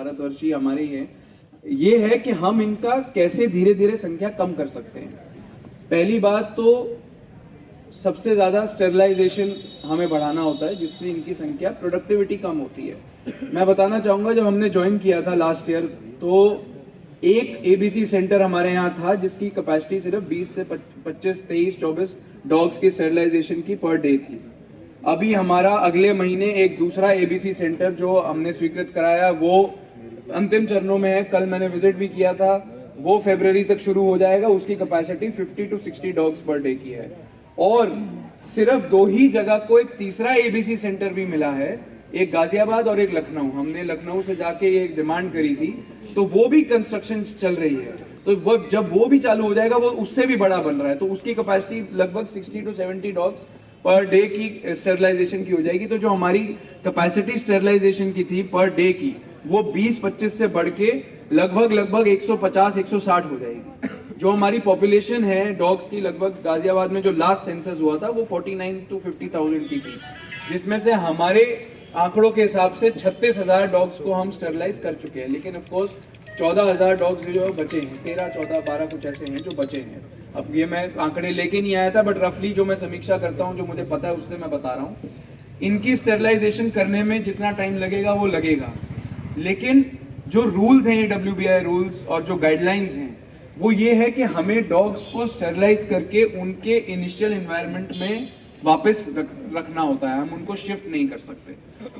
भारतवर्षीय हमारे ही हैं, ये है कि हम इनका कैसे धीरे धीरे संख्या कम कर सकते हैं। पहली बात तो सबसे ज्यादा स्टेरिलाइजेशन हमें बढ़ाना होता है, जिससे इनकी संख्या, प्रोडक्टिविटी कम होती है। मैं बताना चाहूंगा, जब हमने ज्वाइन किया था लास्ट ईयर, तो एक एबीसी सेंटर हमारे यहाँ था जिसकी कैपेसिटी सिर्फ 20 से 25, 23, 24 डॉग्स की स्टेरिलाइजेशन की पर डे थी। अभी हमारा अगले महीने एक दूसरा एबीसी सेंटर जो हमने स्वीकृत कराया, वो अंतिम चरणों में है। कल मैंने विजिट भी किया था, वो फरवरी तक शुरू हो जाएगा। उसकी capacity 50 to 60 dogs per day की है। और सिर्फ 2 ही जगह को एक तीसरा एबीसी सेंटर भी मिला है, एक गाजियाबाद और एक लखनऊ। हमने लखनऊ से जाके ये डिमांड करी थी, तो वो भी कंस्ट्रक्शन चल रही है। तो वो जब वो भी चालू हो जाएगा, वो उससे भी बड़ा बन रहा है, तो उसकी कैपेसिटी लगभग 60 to 70 डॉग्स पर डे की स्टेरिलाइजेशन की हो जाएगी। तो जो हमारी कैपेसिटी स्टेरिलाइजेशन की थी पर डे की, वो 20-25 से बढ़ के लगभग 150-160 हो जाएगी। जो हमारी पॉपुलेशन है डॉग्स की, लगभग गाजियाबाद में जो लास्ट सेंसस हुआ था वो 49 to 50,000 की थी, जिसमें से हमारे आंकड़ों के हिसाब से 36,000 डॉग्स को हम स्टेरिलाइज कर चुके हैं। लेकिन ऑफ कोर्स 14,000 डॉग्स जो बचे हैं, 13, 14, 12 कुछ ऐसे हैं जो बचे हैं। अब ये मैं आंकड़े लेके नहीं आया था, बट रफली जो मैं समीक्षा करता हूँ, जो मुझे पता है, उससे मैं बता रहा हूँ। इनकी स्टेरिलाइजेशन करने में जितना टाइम लगेगा वो लगेगा, लेकिन जो रूल्स हैं, WBI रूल्स और जो गाइडलाइंस हैं, वो ये है कि हमें डॉग्स को स्टेरिलाइज करके उनके इनिशियल एनवायरनमेंट में वापस रखना होता है। हम उनको शिफ्ट नहीं कर सकते।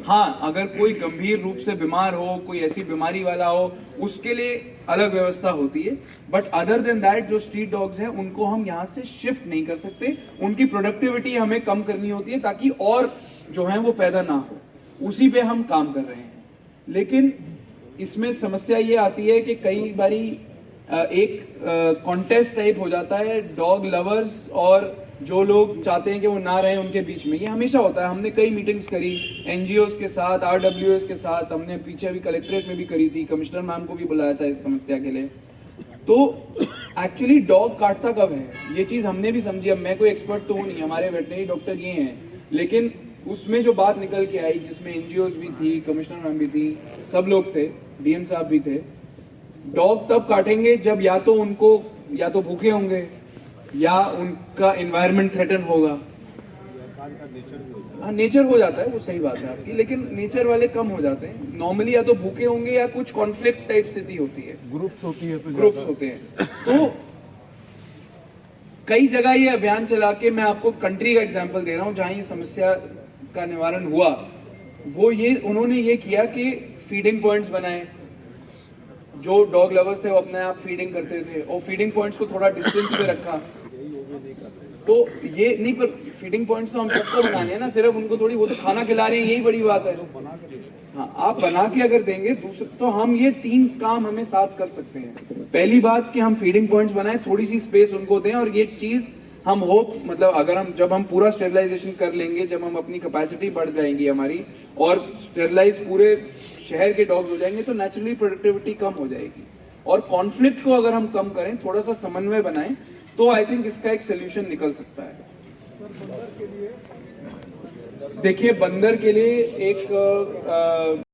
हाँ, अगर कोई गंभीर रूप से बीमार हो, कोई ऐसी बीमारी वाला हो, उसके लिए अलग व्यवस्था होती है। बट अदर देन दैट, जो स्ट्रीट डॉग्स हैं, उनको हम यहाँ से शिफ्ट नहीं कर सकते। उनकी प्रोडक्टिविटी हमें कम करनी होती है ताकि और जो है वो पैदा ना हो। उसी पे हम काम कर रहे हैं। लेकिन इसमें समस्या ये आती है कि कई बारी एक कॉन्टेस्ट टाइप हो जाता है डॉग लवर्स और जो लोग चाहते हैं कि वो ना रहें उनके बीच में। ये हमेशा होता है। हमने कई मीटिंग्स करी एनजीओस के साथ, RWS के साथ, हमने पीछे अभी कलेक्ट्रेट में भी करी थी, कमिश्नर मैम को भी बुलाया था इस समस्या के लिए। तो एक्चुअली डॉग काटता कब है, ये चीज़ हमने भी समझी। अब मैं कोई एक्सपर्ट तो हूँ नहीं, हमारे वेटनरी डॉक्टर ये हैं, लेकिन उसमें जो बात निकल के आई, जिसमें एनजीओस भी थी, कमिश्नर मैम भी थी, सब लोग थे, DM साहब भी थे, डॉग तब काटेंगे जब या तो उनको, या तो भूखे होंगे, या उनका एनवायरनमेंट थ्रेटन होगा। हाँ, नेचर हो जाता है, वो सही बात है आपकी, लेकिन नेचर वाले कम हो जाते हैं। नॉर्मली या तो भूखे होंगे या कुछ कॉन्फ्लिक्ट टाइप स्थिति होती है, ग्रुप्स होती है, तो ग्रुप्स होते हैं। तो कई जगह ये अभियान चला के, मैं आपको कंट्री का एग्जांपल दे रहा हूँ जहाँ ये समस्या का निवारण हुआ। वो ये, उन्होंने ये किया कि फीडिंग पॉइंट्स बनाए। जो डॉग लवर्स थे वो अपने आप फीडिंग करते थे, और फीडिंग पॉइंट्स को थोड़ा डिस्टेंस पे रखा। तो ये नहीं, पर फीडिंग पॉइंट्स तो हम सबको बनाने हैं ना, सिर्फ उनको थोड़ी, वो तो खाना खिला रहे हैं, यही बड़ी बात है। हाँ, आप बना के अगर देंगे दूसरे, तो हम ये 3 काम हमें साथ कर सकते हैं। पहली बात कि हम फीडिंग पॉइंट्स बनाएं, थोड़ी सी स्पेस उनको दें, और ये चीज हम होप, मतलब अगर हम, जब हम पूरा स्टेरिलाइजेशन कर लेंगे, जब हम अपनी कैपेसिटी बढ़ जाएंगी हमारी, और स्टेरिलाइज पूरे शहर के डॉग्स हो जाएंगे, तो नेचुरली प्रोडक्टिविटी कम हो जाएगी। और कॉन्फ्लिक्ट को अगर हम कम करें, थोड़ा सा समन्वय बनाएं, तो आई थिंक इसका एक सोल्यूशन निकल सकता है। देखिए, बंदर के लिए एक